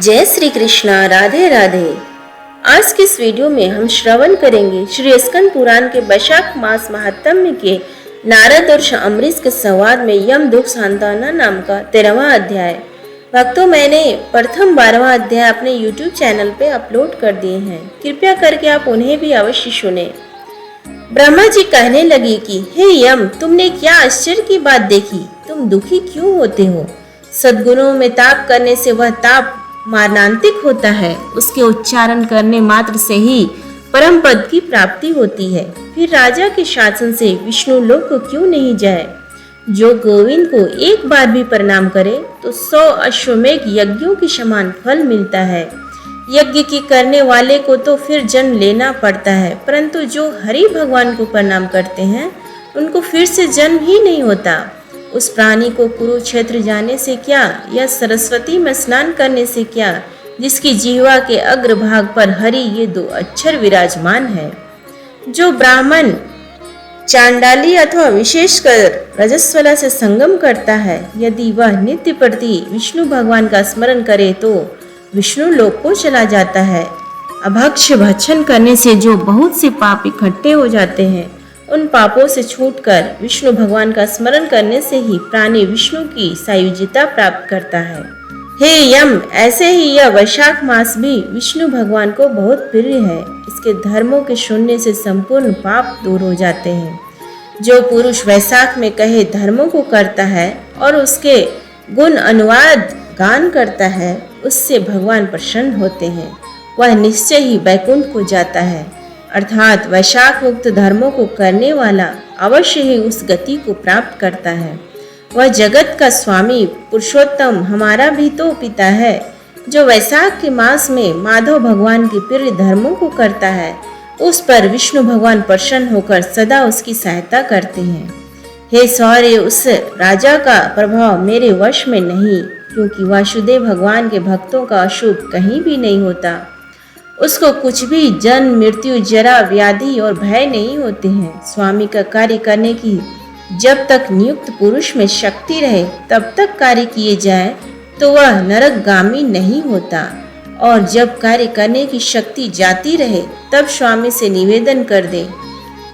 जय श्री कृष्णा, राधे राधे। आज के इस वीडियो में हम श्रवण करेंगे श्री स्कंद पुराण के वैशाख मास महात्म्य के नारद और अम्बरीश के संवाद में यम दुख सांत्वना नाम का 13वां अध्याय। भक्तों, मैंने प्रथम 12वां अध्याय अपने YouTube चैनल पे अपलोड कर दिए हैं, कृपया करके आप उन्हें भी अवश्य सुने। ब्रह्मा जी कहने लगे कि हे यम, तुमने क्या आश्चर्य की बात देखी, तुम दुखी क्यों होते हो? सद्गुणों में ताप करने से वह ताप मारणांतिक होता है, उसके उच्चारण करने मात्र से ही परम पद की प्राप्ति होती है। फिर राजा के शासन से विष्णु लोक को क्यों नहीं जाए? जो गोविंद को एक बार भी प्रणाम करे तो 100 अश्वमेघ यज्ञों के समान फल मिलता है। यज्ञ की करने वाले को तो फिर जन्म लेना पड़ता है, परंतु जो हरि भगवान को प्रणाम करते हैं उनको फिर से जन्म ही नहीं होता। उस प्राणी को कुरुक्षेत्र जाने से क्या या सरस्वती में स्नान करने से क्या, जिसकी जीवा के अग्रभाग पर हरि ये 2 अक्षर विराजमान है। जो ब्राह्मण चांडाली अथवा विशेषकर रजस्वला से संगम करता है, यदि वह नित्य प्रति विष्णु भगवान का स्मरण करे तो विष्णु लोक को चला जाता है। अभक्ष्य भक्षण करने से जो बहुत से पाप इकट्ठे हो जाते हैं, उन पापों से छूटकर विष्णु भगवान का स्मरण करने से ही प्राणी विष्णु की सायुज्यता प्राप्त करता है। हे यम, ऐसे ही यह वैशाख मास भी विष्णु भगवान को बहुत प्रिय है। इसके धर्मों के सुनने से संपूर्ण पाप दूर हो जाते हैं। जो पुरुष वैशाख में कहे धर्मों को करता है और उसके गुण अनुवाद गान करता है, उससे भगवान प्रसन्न होते हैं। वह निश्चय ही वैकुंठ को जाता है, अर्थात वैशाख उक्त धर्मों को करने वाला अवश्य ही उस गति को प्राप्त करता है। वह जगत का स्वामी पुरुषोत्तम हमारा भी तो पिता है। जो वैशाख के मास में माधव भगवान के प्रिय धर्मों को करता है, उस पर विष्णु भगवान प्रसन्न होकर सदा उसकी सहायता करते हैं। हे सौर्य, उस राजा का प्रभाव मेरे वश में नहीं, क्योंकि वासुदेव भगवान के भक्तों का अशुभ कहीं भी नहीं होता। उसको कुछ भी जन्म, मृत्यु, जरा, व्याधि और भय नहीं होते हैं। स्वामी का कार्य करने की जब तक नियुक्त पुरुष में शक्ति रहे तब तक कार्य किए जाए तो वह नरकगामी नहीं होता, और जब कार्य करने की शक्ति जाती रहे तब स्वामी से निवेदन कर दे,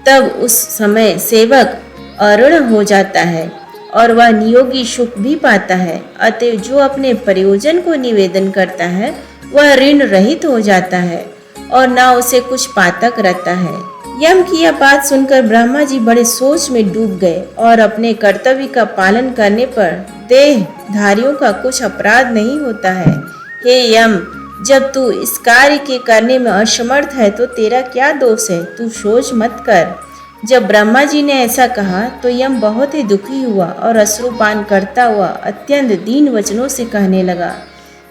तब उस समय सेवक अरुण हो जाता है और वह नियोगी सुख भी पाता है। अतः जो अपने प्रयोजन को निवेदन करता है वह ऋण रहित हो जाता है और ना उसे कुछ पातक रहता है। यम की यह बात सुनकर ब्रह्मा जी बड़े सोच में डूब गए और अपने कर्तव्य का पालन करने पर देहधारियों का कुछ अपराध नहीं होता है। हे यम, जब तू इस कार्य के करने में असमर्थ है तो तेरा क्या दोष है? तू सोच मत कर। जब ब्रह्मा जी ने ऐसा कहा तो यम बहुत ही दुखी हुआ और अश्रुपान करता हुआ अत्यंत दीन वचनों से कहने लगा,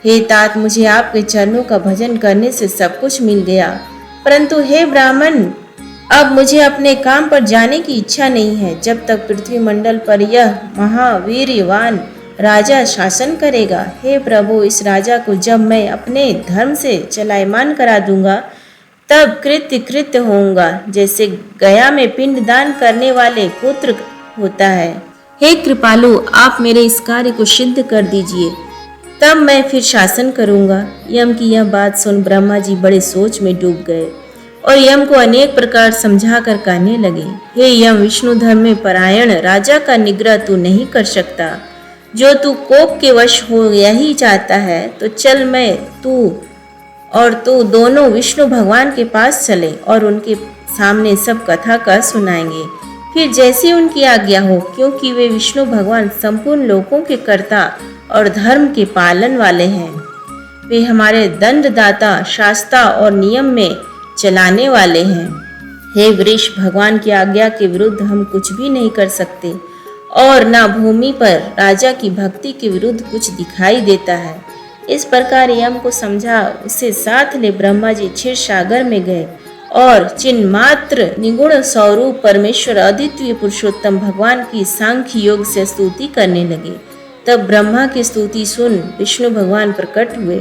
हे तात, मुझे आपके चरणों का भजन करने से सब कुछ मिल गया, परंतु हे ब्राह्मण, अब मुझे अपने काम पर जाने की इच्छा नहीं है। जब तक पृथ्वी मंडल पर यह महावीर्यवान राजा शासन करेगा। हे प्रभु, इस राजा को जब मैं अपने धर्म से चलायमान करा दूंगा तब कृत्य होऊंगा, जैसे गया में पिंडदान करने वाले पुत्र होता है। हे कृपालु, आप मेरे इस कार्य को सिद्ध कर दीजिए, तब मैं फिर शासन करूंगा। यम की यह बात सुन ब्रह्मा जी बड़े सोच में डूब गए और यम को अनेक प्रकार समझा कर कहने लगे, हे यम, विष्णु धर्म में परायण राजा का निग्रह तू नहीं कर सकता। जो तू कोप के वश हो यही चाहता है तो चल, मैं तू दोनों विष्णु भगवान के पास चले और उनके सामने सब कथा कर सुनाएंगे। फिर जैसी उनकी आज्ञा हो, क्योंकि वे विष्णु भगवान संपूर्ण लोकों के कर्ता और धर्म के पालन वाले हैं। वे हमारे दंडदाता, शास्ता और नियम में चलाने वाले हैं। हे वृष, भगवान की आज्ञा के विरुद्ध हम कुछ भी नहीं कर सकते और ना भूमि पर राजा की भक्ति के विरुद्ध कुछ दिखाई देता है। इस प्रकार यम को समझा, उसे साथ ले ब्रह्मा जी क्षीर सागर में गए और चिन्मात्र निगुण स्वरूप परमेश्वर अद्वितीय पुरुषोत्तम भगवान की सांख्य योग से स्तुति करने लगे। तब ब्रह्मा की स्तुति सुन विष्णु भगवान प्रकट हुए।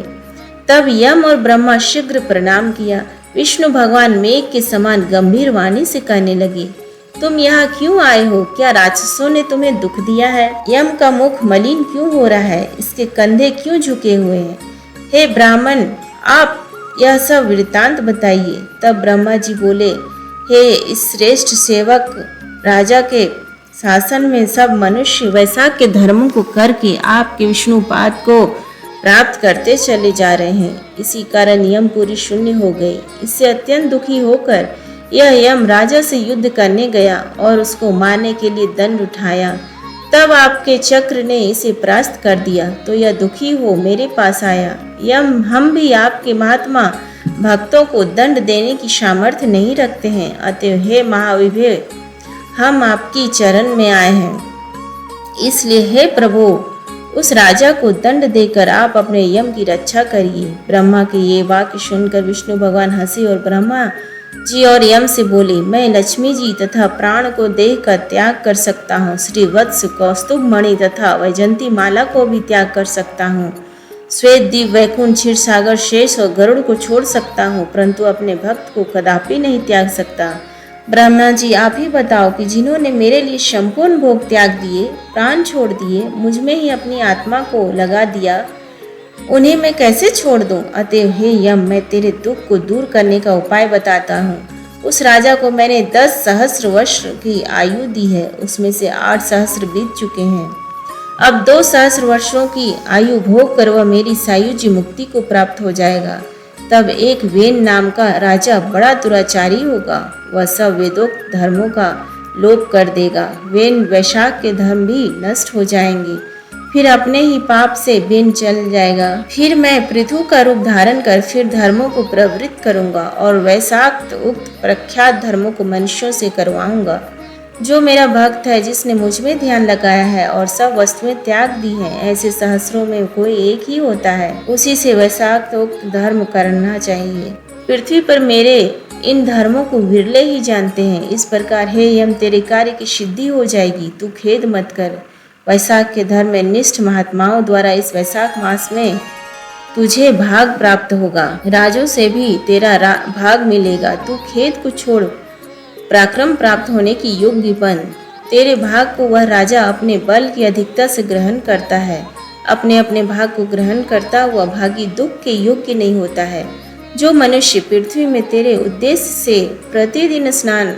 तब यम और ब्रह्मा शीघ्र प्रणाम किया। विष्णु भगवान मेघ के समान गंभीर वाणी से कहने लगे, तुम यहाँ क्यों आए हो? क्या राक्षसों ने तुम्हें दुख दिया है? यम का मुख मलिन क्यों हो रहा है? इसके कंधे क्यों झुके हुए हैं? हे ब्राह्मण, आप यह सब वृत्तांत बताइए। तब ब्रह्मा जी बोले, हे इस श्रेष्ठ सेवक, राजा के शासन में सब मनुष्य वैशाख के धर्मों को करके आपके विष्णुपाद को प्राप्त करते चले जा रहे हैं। इसी कारण यमपुरी शून्य हो गई। इससे अत्यंत दुखी होकर यह यम राजा से युद्ध करने गया और उसको मारने के लिए दंड उठाया। तब आपके चक्र ने इसे परास्त कर दिया तो यह दुखी हो मेरे पास आया। यम, हम भी आपके महात्मा भक्तों को दंड देने की सामर्थ्य नहीं रखते हैं, अतएव हे महाविभय, हम आपकी चरण में आए हैं। इसलिए हे प्रभु, उस राजा को दंड देकर आप अपने यम की रक्षा करिए। ब्रह्मा के ये वाक्य सुनकर विष्णु भगवान हंसे और ब्रह्मा जी और यम से बोले, मैं लक्ष्मी जी तथा प्राण को देह का त्याग कर सकता हूँ। श्री वत्स, कौस्तुभ मणि तथा वैजंती माला को भी त्याग कर सकता हूँ। श्वेत दीप, वैकुंठ, क्षीर सागर, शेष और गरुड़ को छोड़ सकता हूँ, परंतु अपने भक्त को कदापि नहीं त्याग सकता। ब्रह्मा जी, आप ही बताओ कि जिन्होंने मेरे लिए संपूर्ण भोग त्याग दिए, प्राण छोड़ दिए, मुझ में ही अपनी आत्मा को लगा दिया, उन्हें मैं कैसे छोड़ दूं? अतएव हे यम, मैं तेरे दुख को दूर करने का उपाय बताता हूँ। उस राजा को मैंने 10 सहस्र वर्ष की आयु दी है, उसमें से 8 सहस्र बीत चुके हैं। अब 2 सहस्र वर्षों की आयु भोग कर वह मेरी सायुज्य मुक्ति को प्राप्त हो जाएगा। तब एक वेन नाम का राजा बड़ा दुराचारी होगा, वह सब वेदोक्त धर्मों का लोप कर देगा। वेन वैशाख के धर्म भी नष्ट हो जाएंगे, फिर अपने ही पाप से वेन चल जाएगा। फिर मैं पृथु का रूप धारण कर फिर धर्मों को प्रवृत्त करूंगा और वैशाख उक्त प्रख्यात धर्मों को मनुष्यों से करवाऊंगा। जो मेरा भक्त है, जिसने मुझ में ध्यान लगाया है और सब वस्तुएं त्याग दी हैं, ऐसे सहस्रों में कोई एक ही होता है, उसी से वैशाख उक्त धर्म करना चाहिए। पृथ्वी पर मेरे इन धर्मों को विरले ही जानते हैं। इस प्रकार हे यम, तेरे कार्य की सिद्धि हो जाएगी, तू खेद मत कर। वैशाख के धर्म में निष्ठ महात्माओं द्वारा इस वैशाख मास में तुझे भाग प्राप्त होगा, राजों से भी तेरा भाग मिलेगा। तू खेद को छोड़ पराक्रम प्राप्त होने की योग्य बन। तेरे भाग को वह राजा अपने बल की अधिकता से ग्रहण करता है। अपने अपने भाग को ग्रहण करता हुआ भागी दुख के योग्य नहीं होता है। जो मनुष्य पृथ्वी में तेरे उद्देश्य से प्रतिदिन स्नान,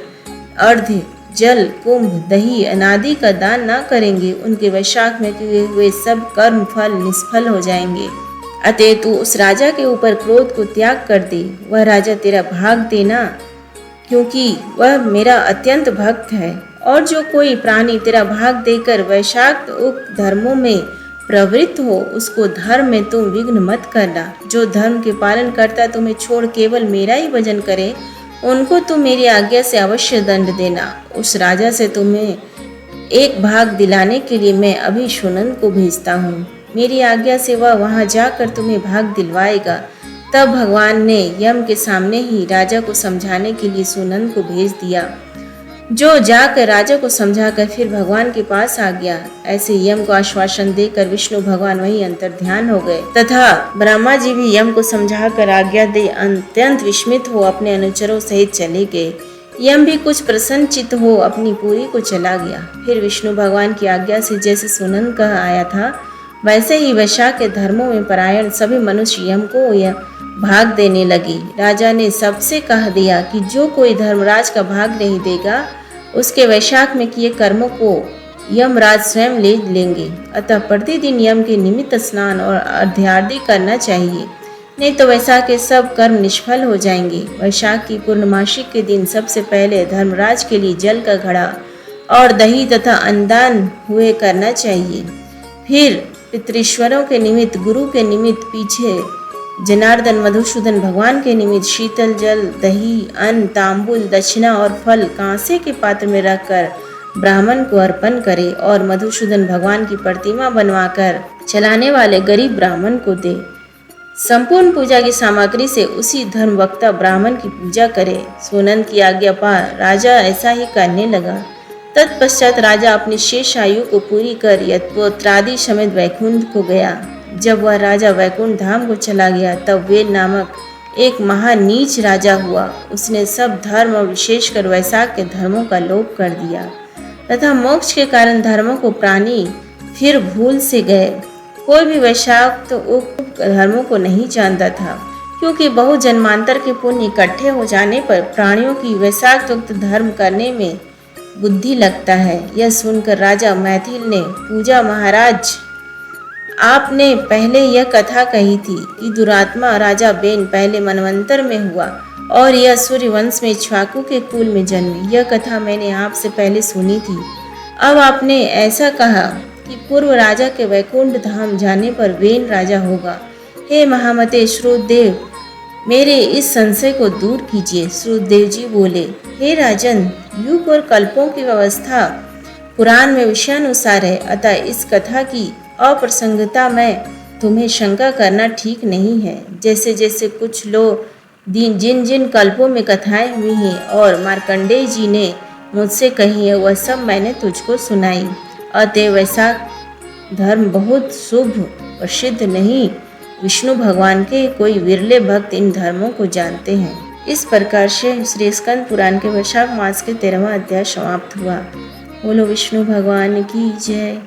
अर्घ्य, जल, कुंभ, दही, अनादि का दान न करेंगे, उनके वैशाख में किए हुए सब कर्म फल निष्फल हो जाएंगे। अतः तू उस राजा के ऊपर क्रोध को त्याग कर दे। वह राजा तेरा भाग देना, क्योंकि वह मेरा अत्यंत भक्त है। और जो कोई प्राणी तेरा भाग देकर वैशाख उक्त धर्मों में प्रवृत्त हो, उसको धर्म में तुम विघ्न मत करना। जो धर्म के पालन करता तुम्हें छोड़ केवल मेरा ही भजन करे, उनको तुम मेरी आज्ञा से अवश्य दंड देना। उस राजा से तुम्हें एक भाग दिलाने के लिए मैं अभी सुनंद को भेजता हूँ। मेरी आज्ञा से वह वहाँ जाकर तुम्हें भाग दिलवाएगा। तब भगवान ने यम के सामने ही राजा को समझाने के लिए सुनंद को भेज दिया, जो जाकर राजा को समझाकर फिर भगवान के पास आ गया। ऐसे यम को आश्वासन देकर विष्णु भगवान वहीं अंतर ध्यान हो गए तथा ब्रह्मा जी भी यम को समझाकर आज्ञा दे अत्यंत विस्मित हो अपने अनुचरों सहित चले गए। यम भी कुछ प्रसन्नचित्त हो अपनी पूरी को चला गया। फिर विष्णु भगवान की आज्ञा से जैसे सुनंद कह आया था, वैसे ही वैशाख के धर्मों में परायण सभी मनुष्य यम को यह भाग देने लगे। राजा ने सबसे कह दिया कि जो कोई धर्मराज का भाग नहीं देगा, उसके वैशाख में किए कर्मों को यमराज स्वयं ले लेंगे। अतः प्रतिदिन यम के निमित्त स्नान और अर्घ्यादि करना चाहिए, नहीं तो वैशाख के सब कर्म निष्फल हो जाएंगे। वैशाख की पूर्णमासी के दिन सबसे पहले धर्मराज के लिए जल का घड़ा और दही तथा अन्नदान हुए करना चाहिए। फिर पितृश्वरों के निमित्त, गुरु के निमित्त पीछे जनार्दन मधुसूदन भगवान के निमित्त शीतल जल, दही, अन्न, तांबुल, दक्षिणा और फल कांसे के पात्र में रखकर ब्राह्मण को अर्पण करे और मधुसूदन भगवान की प्रतिमा बनवाकर चलाने वाले गरीब ब्राह्मण को दे। संपूर्ण पूजा की सामग्री से उसी धर्मवक्ता ब्राह्मण की पूजा करे। सुनंद की आज्ञा पा राजा ऐसा ही करने लगा। तत्पश्चात राजा अपनी शेष आयु को पूरी कर यत्पोत्रादि समेत वैकुंठ को गया। जब वह राजा वैकुंठ धाम को चला गया, तब वेद नामक एक महानीच राजा हुआ। उसने सब धर्म और विशेषकर वैशाख के धर्मों का लोप कर दिया तथा मोक्ष के कारण धर्मों को प्राणी फिर भूल से गए। कोई भी वैशाख तो उक्त धर्मों को नहीं जानता था, क्योंकि बहु जन्मांतर के पुण्य इकट्ठे हो जाने पर प्राणियों की वैशाखोक्त धर्म करने में बुद्धि लगता है। यह सुनकर राजा मैथिल ने पूजा, महाराज आपने पहले यह कथा कही थी कि दुरात्मा राजा बेन पहले मनवंतर में हुआ और यह सूर्यवंश में इक्ष्वाकु के कुल में जन्मी। यह कथा मैंने आपसे पहले सुनी थी। अब आपने ऐसा कहा कि पूर्व राजा के वैकुंठ धाम जाने पर वेन राजा होगा। हे महामते श्रुतदेव, मेरे इस संशय को दूर कीजिए। श्रुतदेव जी बोले, हे राजन, युग और कल्पों की व्यवस्था पुराण में विषयानुसार है, अतः इस कथा की अप्रसंगता में तुम्हें शंका करना ठीक नहीं है। जैसे जैसे कुछ लोग जिन जिन कल्पों में कथाएं हुई हैं और मार्कंडेय जी ने मुझसे कही है, वह सब मैंने तुझको सुनाई। अतः वैशाख धर्म बहुत शुभ प्रसिद्ध नहीं, विष्णु भगवान के कोई विरले भक्त इन धर्मों को जानते हैं। इस प्रकार से श्री स्कंद पुराण के वैशाख मास के 13वां अध्याय समाप्त हुआ। बोलो विष्णु भगवान की जय।